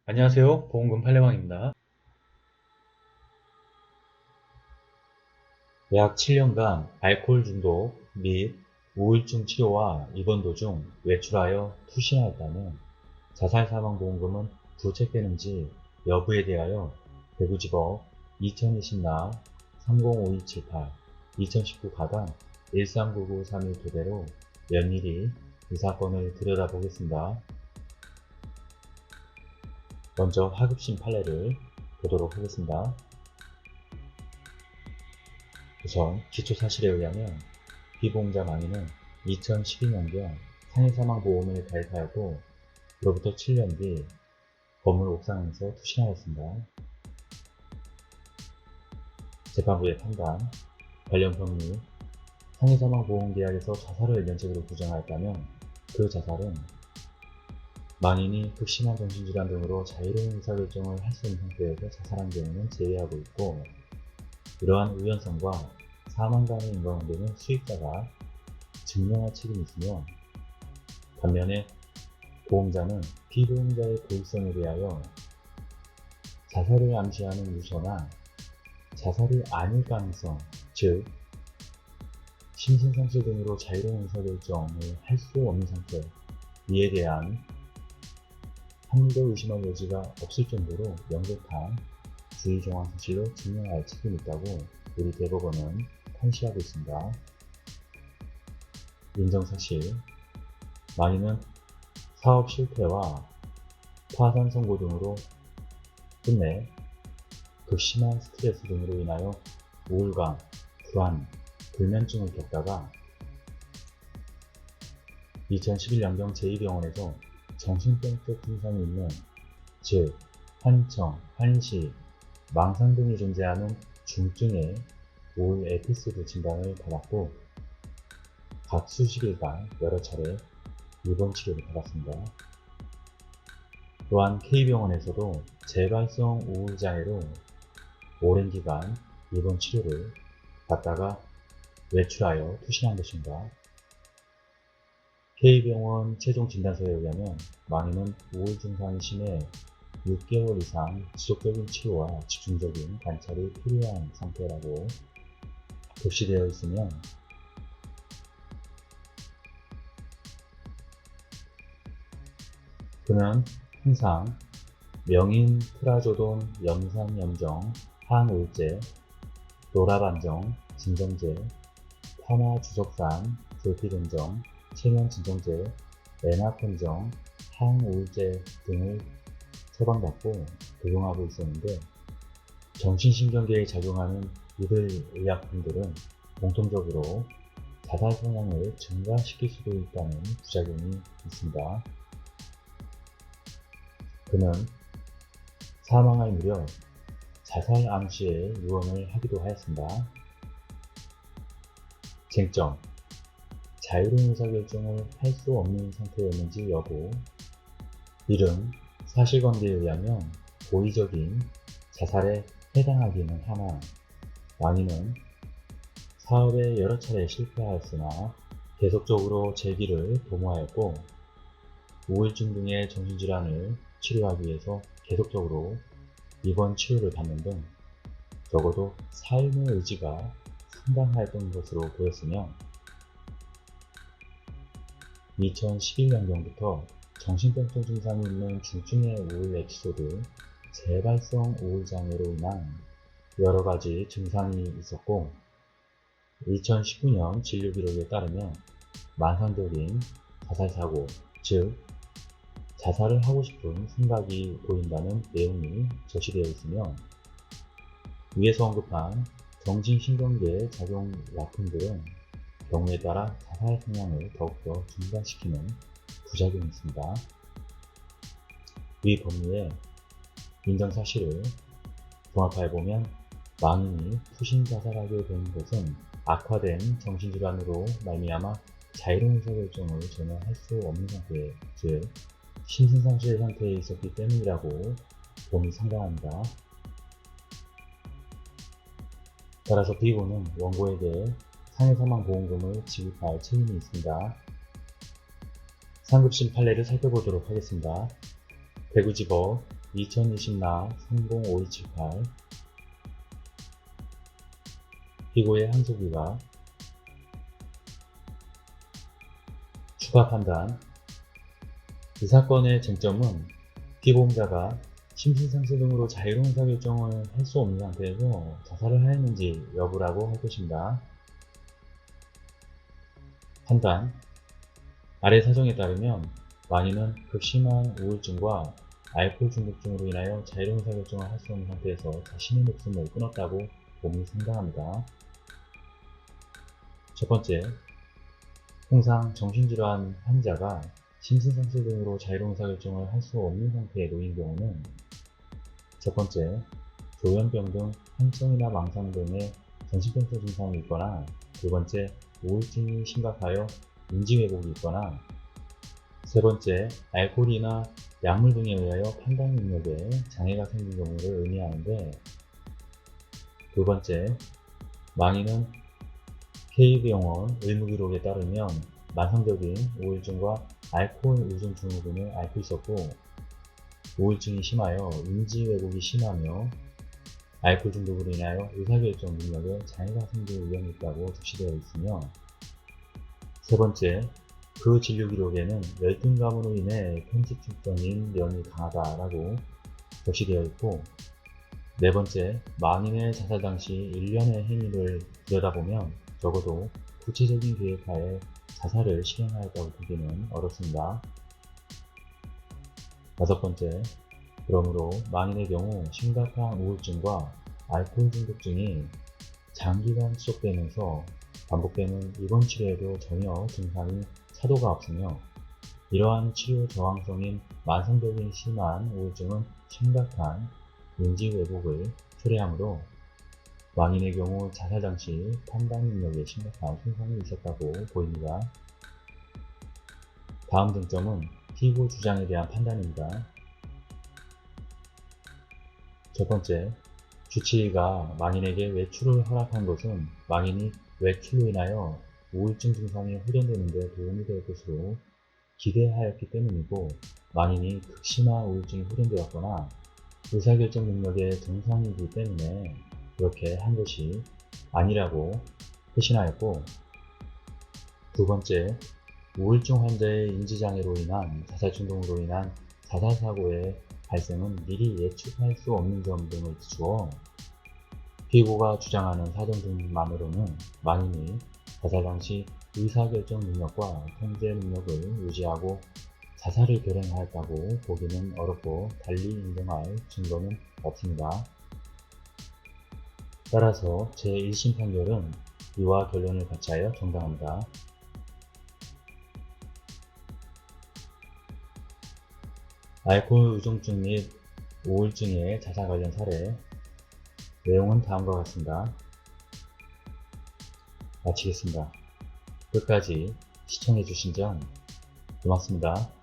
안녕하세요. 보험금 팔례방입니다. 약 7년간 알코올 중독 및 우울증 치료와 입원 도중 외출하여 투신하였다면 자살사망보험금은 부책되는지 여부에 대하여 대구지법 2020나 305278, 2019 가단 139931 토대로 면밀히 이 사건을 들여다보겠습니다. 먼저 하급심 판례를 보도록 하겠습니다. 우선 기초사실에 의하면 피보험자 망인은 2012년경 상해사망보험을 가입하였고 그로부터 7년 뒤 건물 옥상에서 투신하였습니다. 재판부의 판단, 관련 법리, 상해사망보험계약에서 자살을 면책으로 규정하였다면 그 자살은 망인이 극심한 정신질환 등으로 자유로운 의사결정을 할 수 있는 상태에서 자살한 경우는 제외하고 있고, 이러한 우연성과 사망 간의 인과관계는 수익자가 증명할 책임이 있으며, 반면에 보험자는 피보험자의 고의성에 대하여 자살을 암시하는 유서나 자살이 아닐 가능성, 즉 심신상실 등으로 자유로운 의사결정을 할 수 없는 상태, 이에 대한 합리적 의심할 여지가 없을 정도로 명백한 주의정황 사실로 증명할 책임이 있다고 우리 대법원은 판시하고 있습니다. 인정사실, 망인은 사업 실패와 파산 선고 등으로 끝내 극심한 스트레스 등으로 인하여 우울감, 불안, 불면증을 겪다가 2011년경 제2병원에서 정신병적 증상이 있는, 즉 환청, 환시, 망상 등이 존재하는 중증의 우울 에피소드 진단을 받았고 각 수십일간 여러 차례 입원 치료를 받았습니다. 또한 K병원에서도 재발성 우울장애로 오랜 기간 입원 치료를 받다가 외출하여 투신한 것입니다. K병원 최종 진단서에 의하면 망인은 우울 증상이 심해 6개월 이상 지속적인 치료와 집중적인 관찰이 필요한 상태라고 표시되어 있으며, 그는 항상 명인 트라조돈 염산염정, 항우울제, 노라반정, 진정제, 파마주석산, 졸피른정, 체면진정제, 에나콘정, 항우울제 등을 처방받고 복용하고 있었는데, 정신신경계에 작용하는 이들 의약품들은 공통적으로 자살 성향을 증가시킬 수도 있다는 부작용이 있습니다. 그는 사망할 무렵 자살 암시에 유언을 하기도 하였습니다. 쟁점, 자유로운 의사결정을 할 수 없는 상태였는지 여부. 이는 사실관계에 의하면 고의적인 자살에 해당하기는 하나, 망인은 사업에 여러 차례 실패하였으나 계속적으로 재기를 도모하였고 우울증 등의 정신질환을 치료하기 위해서 계속적으로 입원 치료를 받는 등 적어도 삶의 의지가 상당하였던 것으로 보였으며, 2011년경부터 정신병적 증상이 있는 중증의 우울 에피소드, 재발성 우울장애로 인한 여러가지 증상이 있었고, 2019년 진료기록에 따르면 만성적인 자살사고, 즉 자살을 하고 싶은 생각이 보인다는 내용이 저시되어 있으며, 위에서 언급한 정신신경계 작용 약품들은 경우에 따라 자살 성향을 더욱더 증가시키는 부작용이 있습니다. 이 법리의 인정사실을 종합해보면 망인이 투신 자살하게 된 것은 악화된 정신질환으로 말미암아 자유로운 의사결정을 전혀 할 수 없는 상태, 즉 심신상실 상태에 있었기 때문이라고 봄이 상당합니다. 따라서 피고는 원고에게 상해사망보험금을 지급할 책임이 있습니다. 상급심 판례를 살펴보도록 하겠습니다. 대구지법 2020나 305278 피고의 항소기각 추가 판단. 이 사건의 쟁점은 피고자가 심신상실 등으로 자유로운 의사결정을 할 수 없는 상태에서 자살을 하였는지 여부라고 할 것입니다. 판단. 아래 사정에 따르면 만인은 극심한 우울증과 알코올 중독증으로 인하여 자유로운 의사결정을 할 수 없는 상태에서 자신의 목숨을 끊었다고 봄이 상당합니다. 첫 번째, 통상 정신질환 환자가 심신상실 등으로 자유로운 의사결정을 할 수 없는 상태에 놓인 경우는 첫 번째, 조현병 등 한청이나 망상 등의 정신병적 증상이 있거나 두 번째, 우울증이 심각하여 인지왜곡이 있거나 세 번째, 알코올이나 약물 등에 의하여 판단 능력에 장애가 생긴 경우를 의미하는데 두 번째, 만인은 K병원 의무기록에 따르면 만성적인 우울증과 알코올 의존 증후군을 앓고 있었고 우울증이 심하여 인지왜곡이 심하며 알코올 중독으로 인하여 의사결정 능력에 장애가 생길 위험이 있다고 적시되어 있으며 세 번째, 그 진료기록에는 열등감으로 인해 편집증적인 면이 강하다라고 적시되어 있고 네 번째, 만인의 자살 당시 일련의 행위를 들여다보면 적어도 구체적인 계획하에 자살을 실행하였다고 보기는 어렵습니다. 다섯 번째, 그러므로 만인의 경우 심각한 우울증과 알코올 중독증이 장기간 지속되면서 반복되는 입원 치료에도 전혀 증상이 차도가 없으며 이러한 치료 저항성인 만성적인 심한 우울증은 심각한 인지왜곡을 초래하므로 만인의 경우 자살 당시 판단 능력에 심각한 손상이 있었다고 보입니다. 다음 쟁점은 피고 주장에 대한 판단입니다. 첫 번째, 주치의가 만인에게 외출을 허락한 것은 만인이 외출로 인하여 우울증 증상이 호전되는 데 도움이 될 것으로 기대하였기 때문이고 만인이 극심한 우울증이 호전되었거나 의사결정 능력의 정상이기 때문에 그렇게 한 것이 아니라고 회신하였고 두 번째, 우울증 환자의 인지장애로 인한 자살충동으로 인한 자살사고의 발생은 미리 예측할 수 없는 점 등을 비추어 피고가 주장하는 사정 등만으로는 만인이 자살 당시 의사결정 능력과 통제 능력을 유지하고 자살을 결행하였다고 보기는 어렵고 달리 인정할 증거는 없습니다. 따라서 제1심 판결은 이와 결론을 같이하여 정당합니다. 알코올 의존증 및 우울증의 자살 관련 사례 내용은 다음과 같습니다. 마치겠습니다. 끝까지 시청해주신 점 고맙습니다.